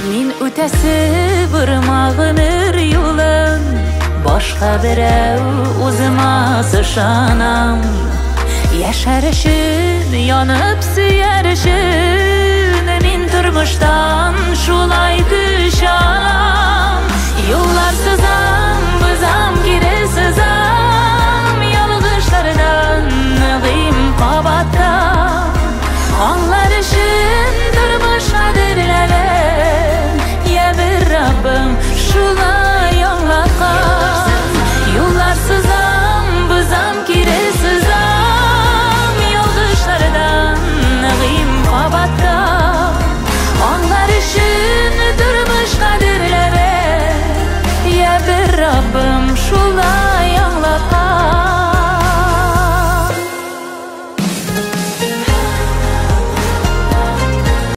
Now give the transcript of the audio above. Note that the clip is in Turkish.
Min ötesi vurmağınır yolun, başka birey uzma sıçanam. Yaşarışın yanıp siyarışın,